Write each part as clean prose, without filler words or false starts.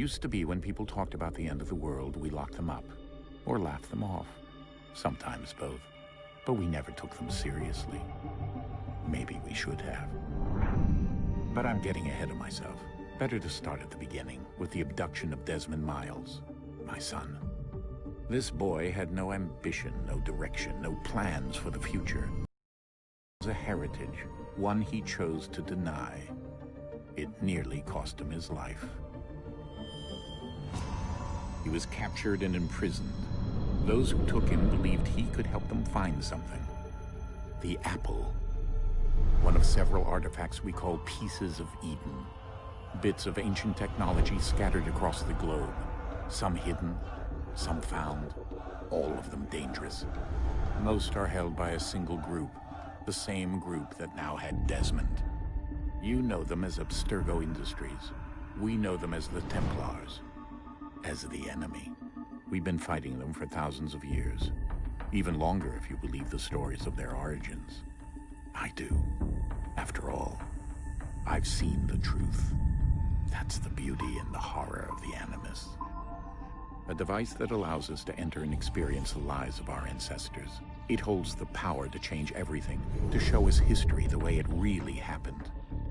Used to be when people talked about the end of the world, we locked them up, or laughed them off. Sometimes both. But we never took them seriously. Maybe we should have. But I'm getting ahead of myself. Better to start at the beginning, with the abduction of Desmond Miles, my son. This boy had no ambition, no direction, no plans for the future. It was a heritage, one he chose to deny. It nearly cost him his life. He was captured and imprisoned. Those who took him believed he could help them find something. The apple. One of several artifacts we call pieces of Eden. Bits of ancient technology scattered across the globe. Some hidden, some found, all of them dangerous. Most are held by a single group, the same group that now had Desmond. You know them as Abstergo Industries. We know them as the Templars, as the enemy. We've been fighting them for thousands of years, even longer if you believe the stories of their origins. I do. After all, I've seen the truth. That's the beauty and the horror of the Animus. A device that allows us to enter and experience the lives of our ancestors. It holds the power to change everything, to show us history the way it really happened.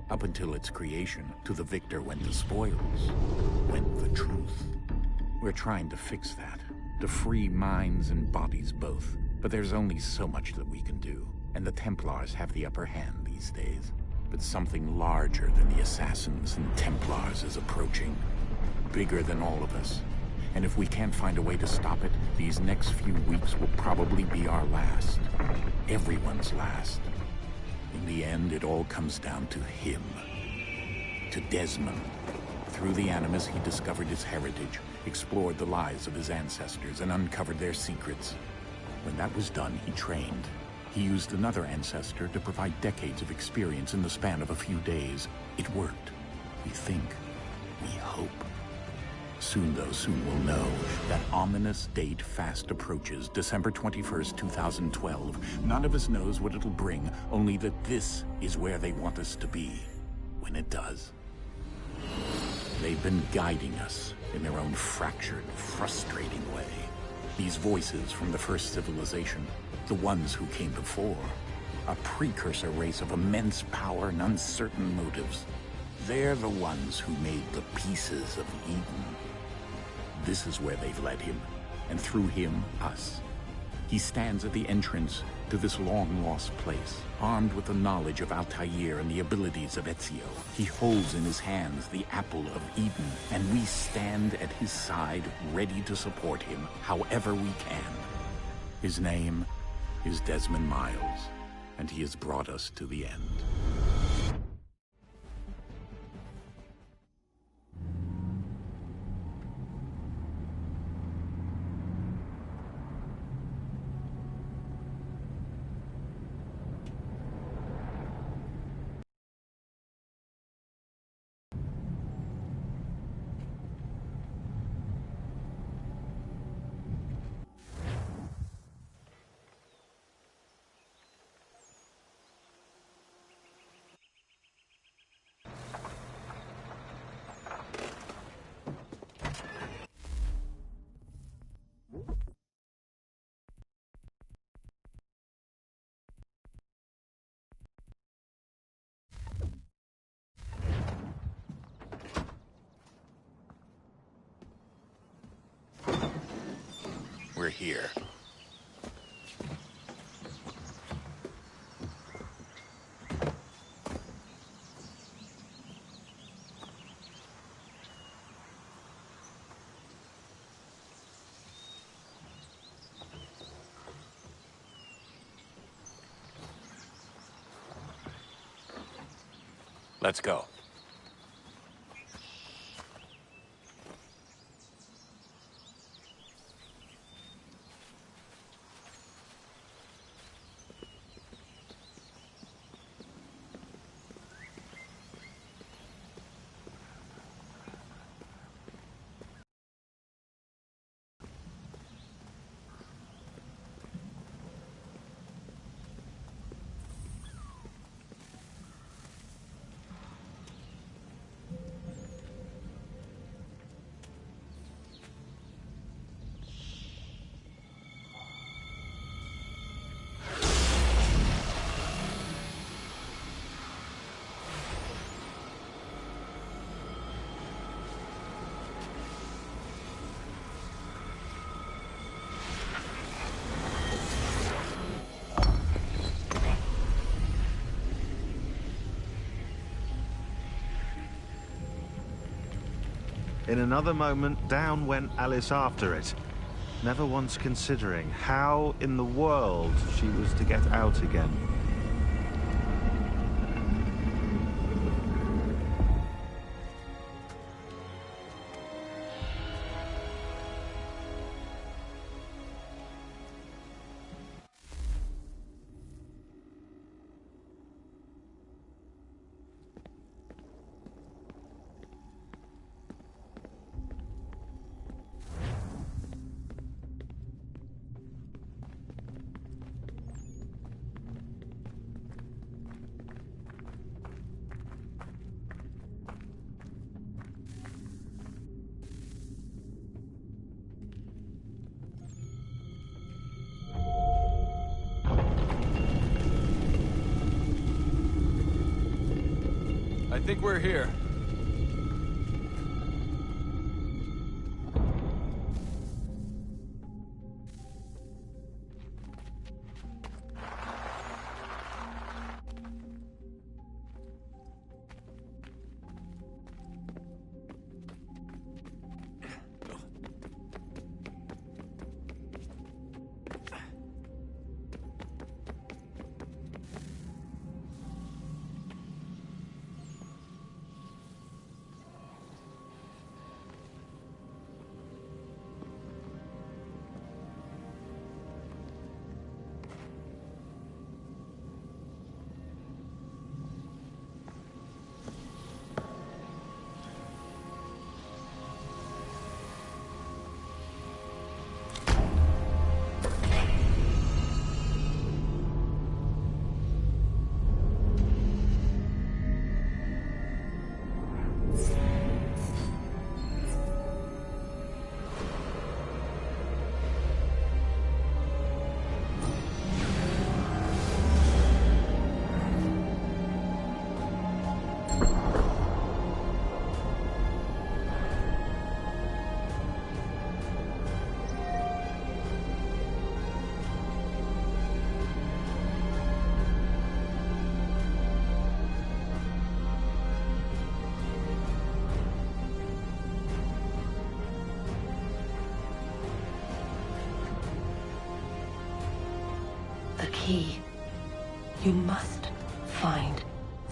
Up until its creation, to the victor went the spoils, went the truth. We're trying to fix that, to free minds and bodies both. But there's only so much that we can do, and the Templars have the upper hand these days. But something larger than the Assassins and Templars is approaching, bigger than all of us. And if we can't find a way to stop it, these next few weeks will probably be our last. Everyone's last. In the end, it all comes down to him. To Desmond. Through the Animus, he discovered his heritage, explored the lives of his ancestors, and uncovered their secrets. When that was done, he trained. He used another ancestor to provide decades of experience in the span of a few days. It worked. We think. We hope. Soon, though, soon we'll know. That ominous date fast approaches, December 21st, 2012. None of us knows what it'll bring, only that this is where they want us to be, when it does. They've been guiding us in their own fractured, frustrating way. These voices from the first civilization, the ones who came before, a precursor race of immense power and uncertain motives. They're the ones who made the pieces of Eden. This is where they've led him, and through him, us. He stands at the entrance to this long-lost place, armed with the knowledge of Altair and the abilities of Ezio. He holds in his hands the apple of Eden, and we stand at his side, ready to support him however we can. His name is Desmond Miles, and he has brought us to the end. We're here. Let's go. In another moment, down went Alice after it, never once considering how in the world she was to get out again. I think we're here. The key. You must find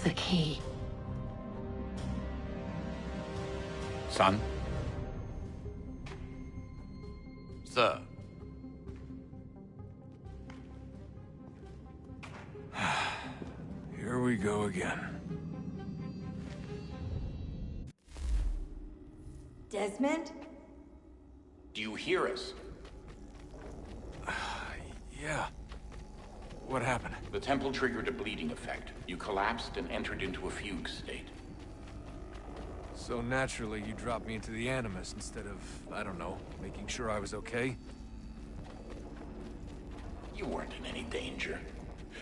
the key. Son? Sir. Here we go again. Desmond? Do you hear us? Yeah. What happened? The temple triggered a bleeding effect. You collapsed and entered into a fugue state. So naturally, you dropped me into the Animus instead of, I don't know, making sure I was okay? You weren't in any danger.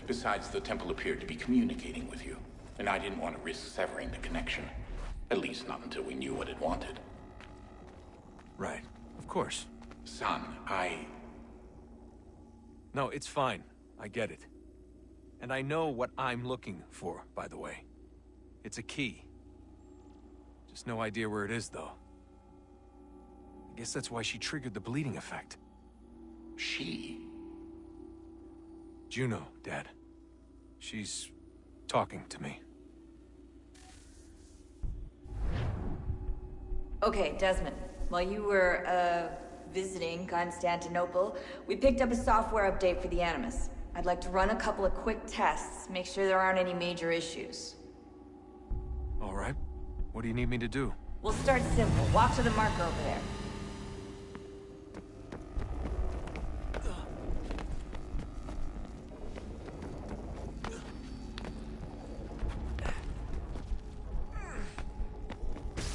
Besides, the temple appeared to be communicating with you, and I didn't want to risk severing the connection. At least not until we knew what it wanted. Right. Of course. Son, No, it's fine. I get it. And I know what I'm looking for, by the way. It's a key. Just no idea where it is, though. I guess that's why she triggered the bleeding effect. She? Juno, Dad. She's talking to me. Okay, Desmond. While you were, visiting Constantinople, we picked up a software update for the Animus. I'd like to run a couple of quick tests, make sure there aren't any major issues. All right. What do you need me to do? We'll start simple. Walk to the marker over there.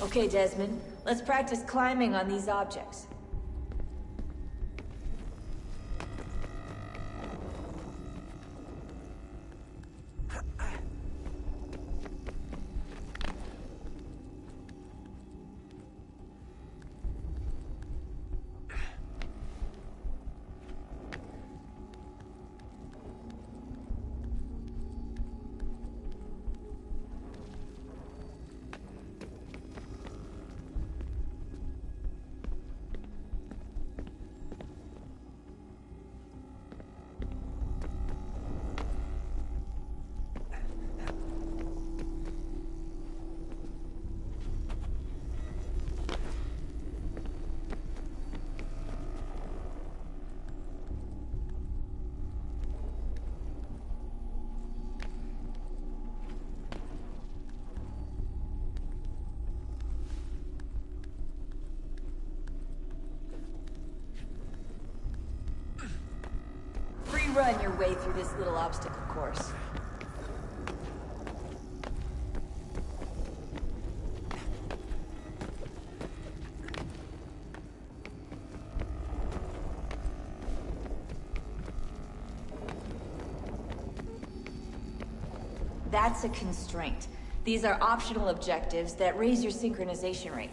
Okay, Desmond. Let's practice climbing on these objects. run your way through this little obstacle course. That's a constraint. These are optional objectives that raise your synchronization rate.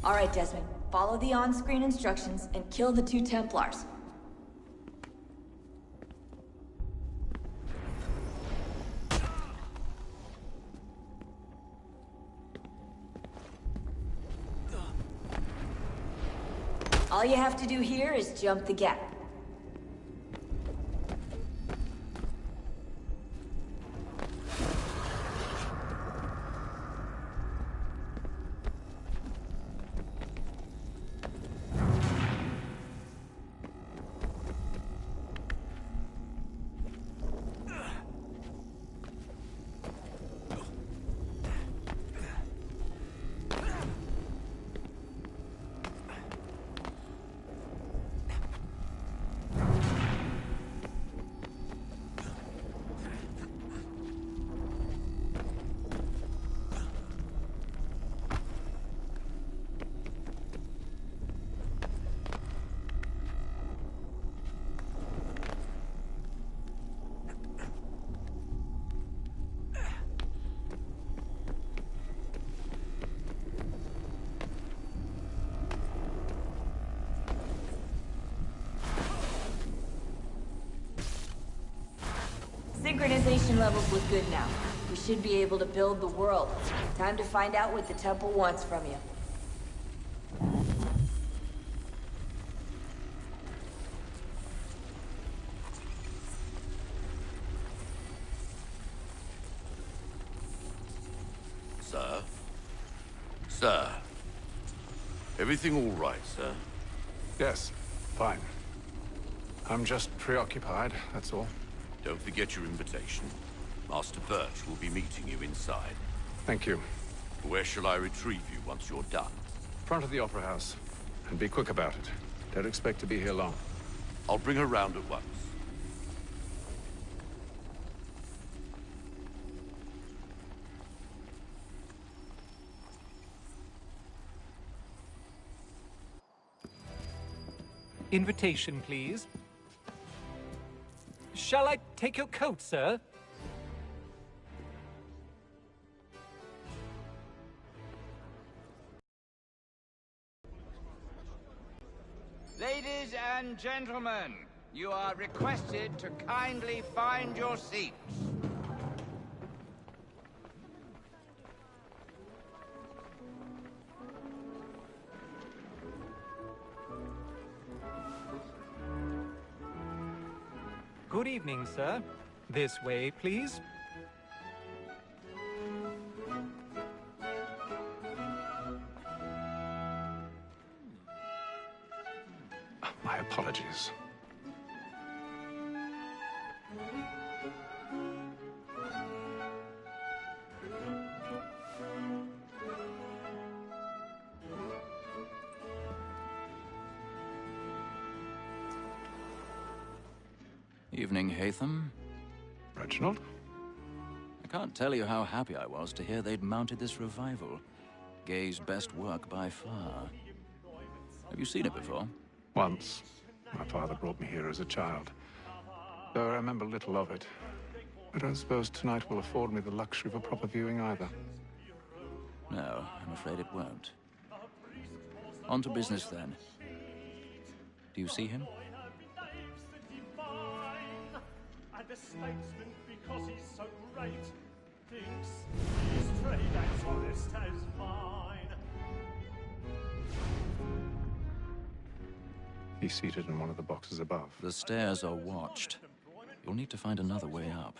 All right, Desmond. Follow the on-screen instructions and kill the 2 Templars. All you have to do here is jump the gap. Synchronization levels look good now. We should be able to build the world. Time to find out what the temple wants from you. Sir? Sir? Everything all right, sir? Yes, fine. I'm just preoccupied, that's all. Don't forget your invitation. Master Birch will be meeting you inside. Thank you. Where shall I retrieve you once you're done? Front of the Opera House. And be quick about it. Don't expect to be here long. I'll bring her round at once. Invitation, please. Shall I take your coat, sir? Ladies and gentlemen, you are requested to kindly find your seats. Good evening, sir. This way, please. My apologies. Evening, Haytham. Reginald? I can't tell you how happy I was to hear they'd mounted this revival. Gay's best work by far. Have you seen it before? Once. My father brought me here as a child. Though I remember little of it. I don't suppose tonight will afford me the luxury of a proper viewing either. No, I'm afraid it won't. On to business, then. Do you see him? And a statesman, because he's so great, thinks his trade as honest as mine. He's seated in one of the boxes above. The stairs are watched. You'll need to find another way up.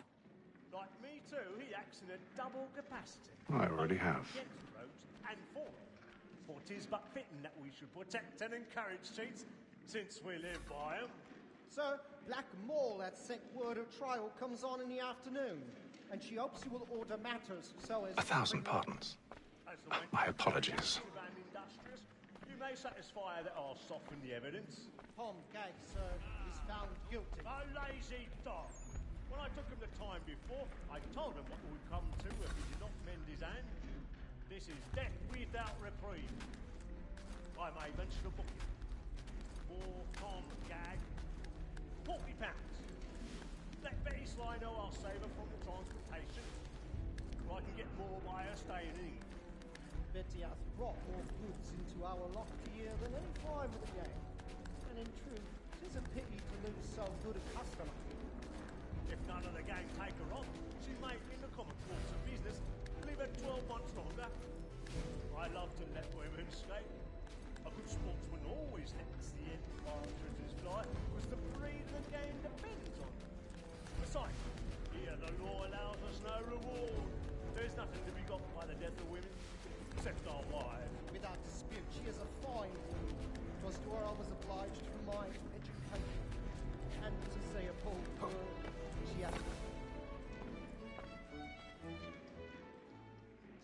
Like me too, he acts in a double capacity. I already have. Against roads and for them. For 'tis but fitting that we should protect and encourage cheats, since we live by 'em. Sir, Black Mall had sent word of trial comes on in the afternoon, and she hopes you will order matters so as... 1,000 pardons. My apologies. And industrious, you may satisfy that I'll soften the evidence. Tom Gag, sir, is found guilty. A lazy dog. When I took him the time before, I told him what would come to if he did not mend his hand. This is death without reprieve. I may mention a booking. For Tom Gag, £40. Let Betty Sly know I'll save her from the transportation. Or I can get more by her staying in. Betty has brought more goods into our locked year than any time of the game. And in truth, 'tis a pity to lose so good a customer. If none of the gang take her on, she may, in the common course of business, leave her 12 months longer. I love to let women skate. A good sportsman always lets the end partridges fly, because the breed of the game depends on it. Besides, here the law allows us no reward. There's nothing to be got by the death of women, except our wives. Without dispute, she is a fine woman. 'Twas to her I was obliged for my education. And to say a bold word, she has...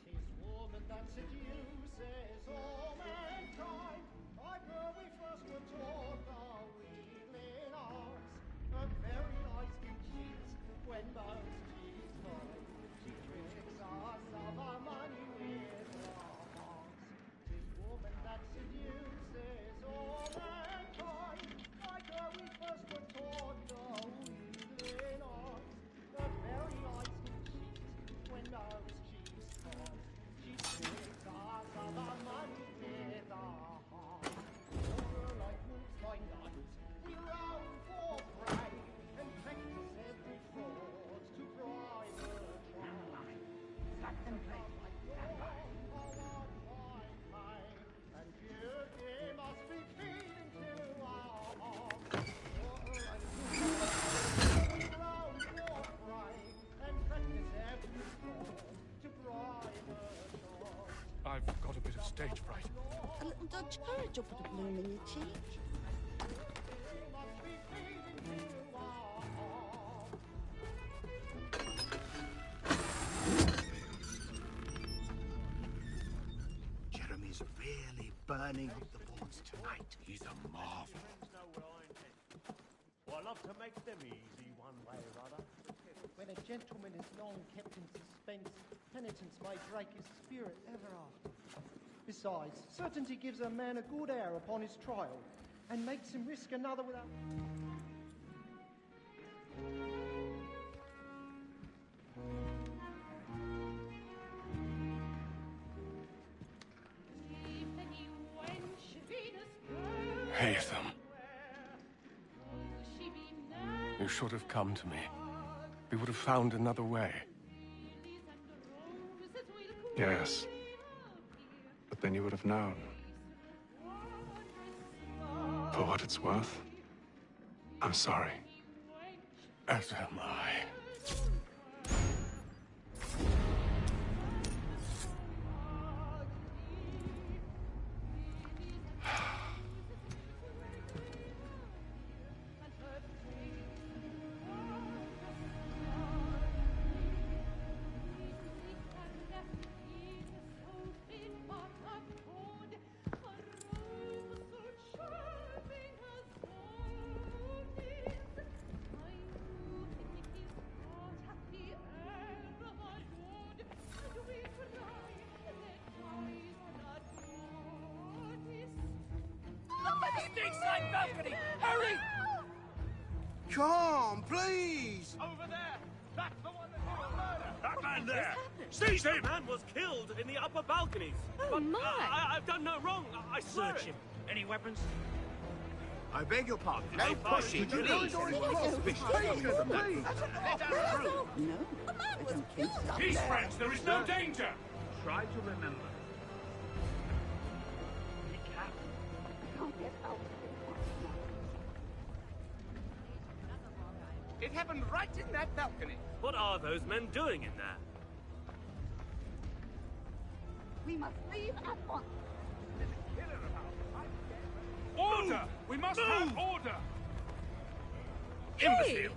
'Tis woman that seduces all mankind. Like her we first were taught the wheedling arts. Her very eyes can cheat when most she's taught. She tricks us of our money with her hearts. 'Tis woman that seduces all mankind. Like her we first were taught the wheedling arts. Her very eyes can cheat when most she's taught. She tricks us of our money with her hearts. Over like wolves by night, we roam for prey and practice every fraud to bribe her tribe. Let them play. And beauty must be keyed into our hearts. We roam for prey and practice every fraud to bribe her tribe. I've got a bit of stage fright. A little Dutch courage will put a bloom in your cheek. Jeremy's really burning up the boards tonight. He's a marvel. Well, I love to make them easy one way or other. When a gentleman is long kept in suspense, penitence may break his spirit ever after. Besides, certainty gives a man a good air upon his trial, and makes him risk another without... Haytham. You should have come to me. We would have found another way. Yes. But then you would have known. For what it's worth, I'm sorry. As am I. Inside balcony! Hurry! Come, please! Over there! That's the one that did the murder! That man there! Seize him! The man was killed in the upper balconies. Oh, but my! I've done no wrong. I swear Search him. Any weapons? I beg your pardon. No pushing, please. Let us through. No, a man was killed up Peace, there. friends. There is no danger. Try to remember. Recap. Can't get out. It happened right in that balcony. What are those men doing in there? We must leave at once. Order! We must have order! Hey! Imbecile!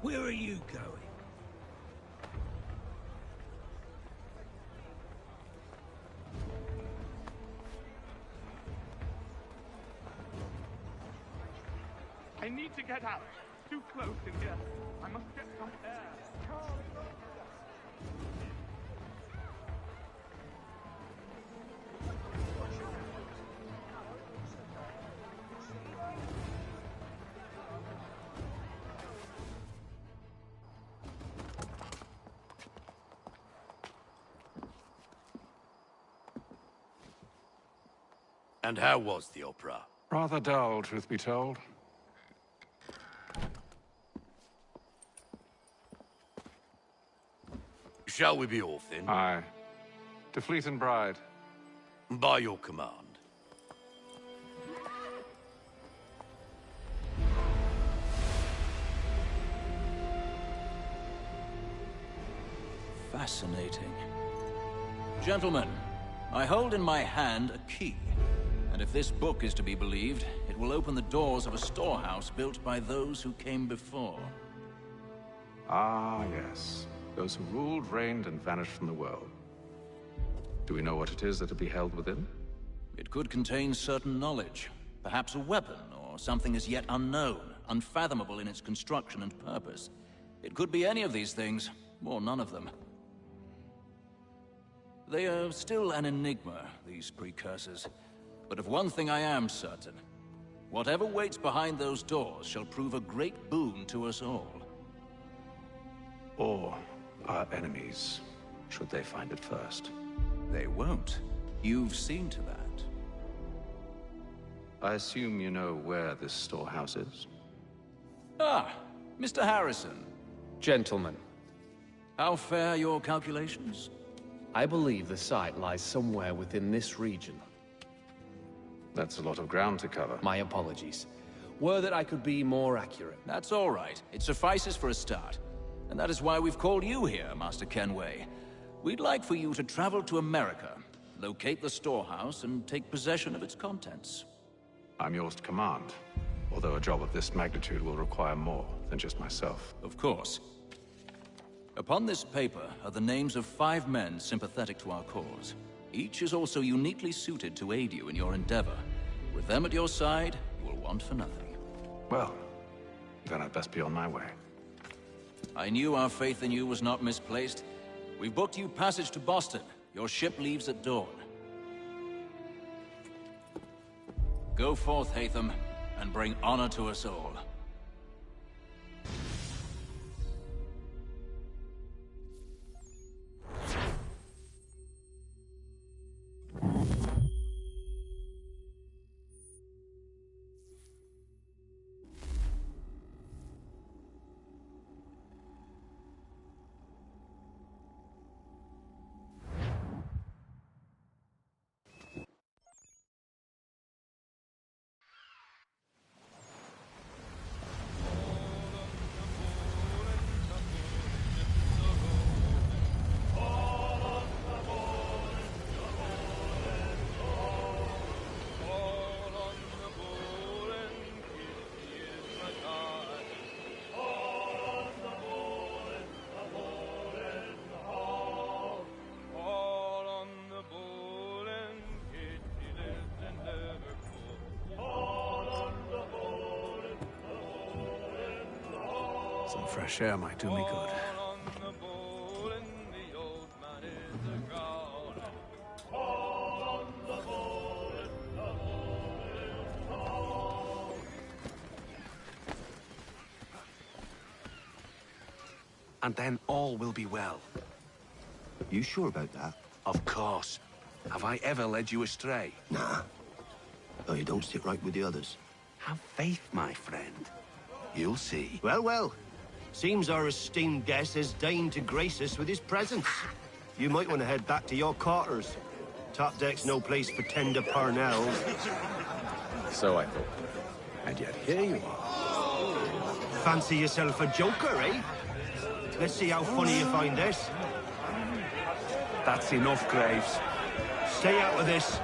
Where are you going? need to get out. Too close in here. I must get some air. And how was the opera? Rather dull, truth be told. Shall we be off then? Aye. To Fleet and Bride. By your command. Fascinating. Gentlemen, I hold in my hand a key. And if this book is to be believed, it will open the doors of a storehouse built by those who came before. Ah, yes. Those who ruled, reigned, and vanished from the world. Do we know what it is that will be held within? It could contain certain knowledge. Perhaps a weapon, or something as yet unknown, unfathomable in its construction and purpose. It could be any of these things, or none of them. They are still an enigma, these precursors. But of one thing I am certain. Whatever waits behind those doors shall prove a great boon to us all. Or our enemies, should they find it first. They won't. You've seen to that. I assume you know where this storehouse is? Ah, Mr. Harrison. Gentlemen. How fare your calculations? I believe the site lies somewhere within this region. That's a lot of ground to cover. My apologies. Were that I could be more accurate. That's all right. It suffices for a start. And that is why we've called you here, Master Kenway. We'd like for you to travel to America, locate the storehouse, and take possession of its contents. I'm yours to command, although a job of this magnitude will require more than just myself. Of course. Upon this paper are the names of 5 men sympathetic to our cause. Each is also uniquely suited to aid you in your endeavor. With them at your side, you will want for nothing. Well, then I'd best be on my way. I knew our faith in you was not misplaced. We've booked you passage to Boston. Your ship leaves at dawn. Go forth, Hatham, and bring honor to us all. Some fresh air might do me good. And then all will be well. You sure about that? Of course. Have I ever led you astray? Nah. Though you don't sit right with the others. Have faith, my friend. You'll see. Well, well. Seems our esteemed guest has deigned to grace us with his presence. You might want to head back to your quarters. Top deck's no place for tender parnells. So I thought. And yet here you are. Fancy yourself a joker, eh? Let's see how funny you find this. That's enough, Graves. Stay out of this.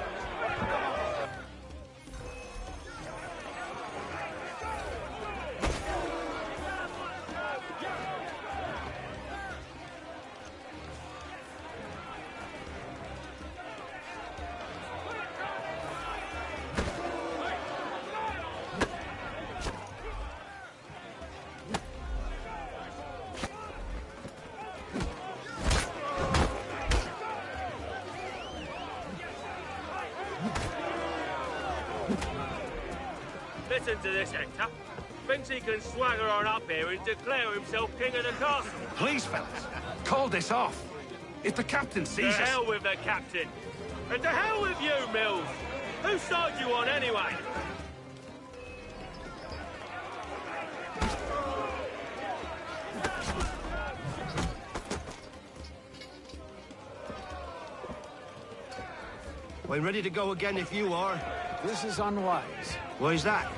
Listen to this, Hector. Thinks he can swagger on up here and declare himself king of the castle. Please, fellas, call this off. If the captain sees us... To hell with the captain. And to hell with you, Mills. Whose side you on, anyway? We're ready to go again if you are. This is unwise. Why's that?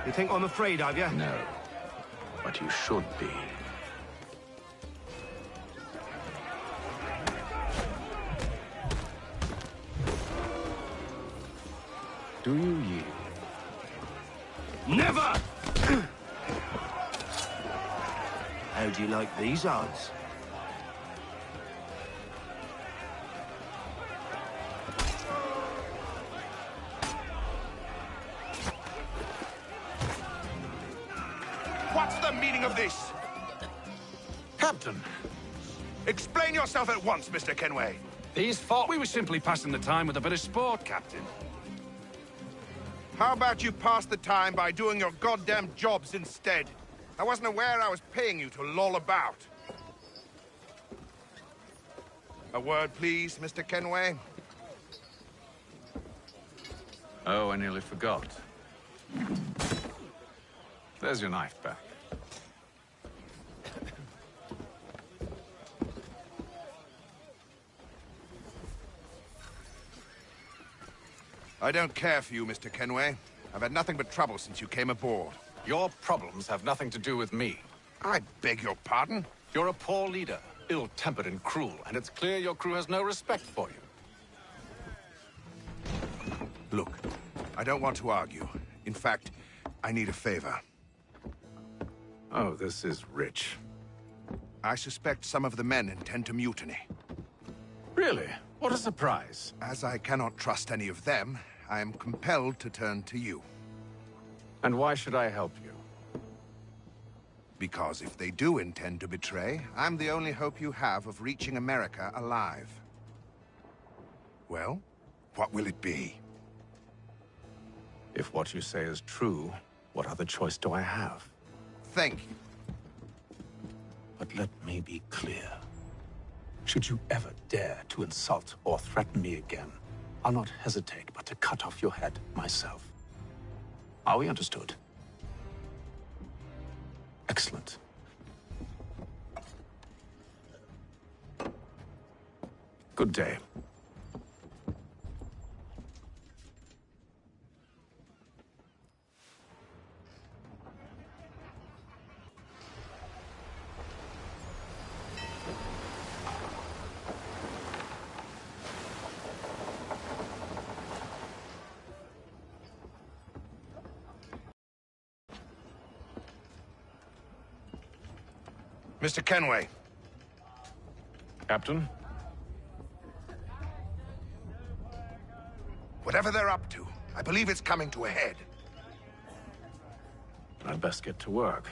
You think I'm afraid of you? No. But you should be. Do you yield? Never! How do you like these odds? What's the meaning of this? Captain! Explain yourself at once, Mr. Kenway. These fought. We were simply passing the time with a bit of sport, Captain. How about you pass the time by doing your goddamn jobs instead? I wasn't aware I was paying you to loll about. A word, please, Mr. Kenway. Oh, I nearly forgot. There's your knife back. I don't care for you, Mr. Kenway. I've had nothing but trouble since you came aboard. Your problems have nothing to do with me. I beg your pardon? You're a poor leader, ill-tempered and cruel, and it's clear your crew has no respect for you. Look, I don't want to argue. In fact, I need a favor. Oh, this is rich. I suspect some of the men intend to mutiny. Really? What a surprise. As I cannot trust any of them, I am compelled to turn to you. And why should I help you? Because if they do intend to betray, I'm the only hope you have of reaching America alive. Well, what will it be? If what you say is true, what other choice do I have? Thank you. But let me be clear. Should you ever dare to insult or threaten me again, I'll not hesitate but to cut off your head myself. Are we understood? Excellent. Good day. Mr. Kenway. Captain? Whatever they're up to, I believe it's coming to a head. I'd best get to work.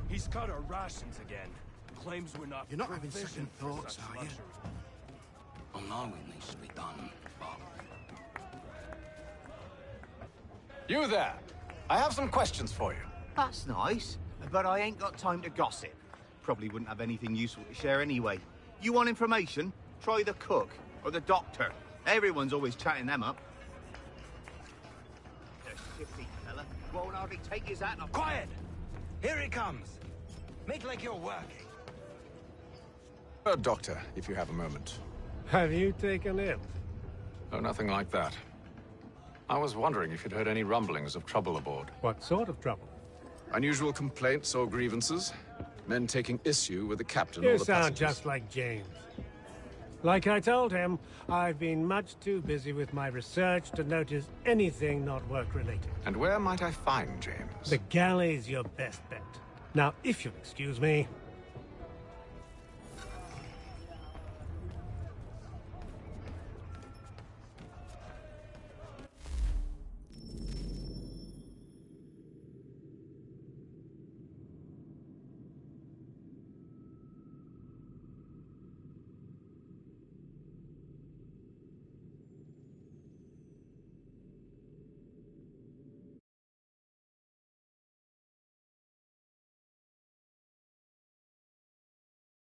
He's cut our rations again. Claims we're not. You're not having second thoughts, are you? I know it needs to be done, but... You there! I have some questions for you. That's nice, but I ain't got time to gossip. Probably wouldn't have anything useful to share anyway. You want information? Try the cook or the doctor. Everyone's always chatting them up. The shifty fella won't hardly take his hat off. Quiet! Here he comes. Make like you're working. Doctor, if you have a moment. Have you taken it? Oh, nothing like that. I was wondering if you'd heard any rumblings of trouble aboard. What sort of trouble? Unusual complaints or grievances? Men taking issue with the captain or You the sound passengers? just like James. Like I told him, I've been much too busy with my research to notice anything not work-related. And where might I find James? The galley's your best bet. Now, if you'll excuse me,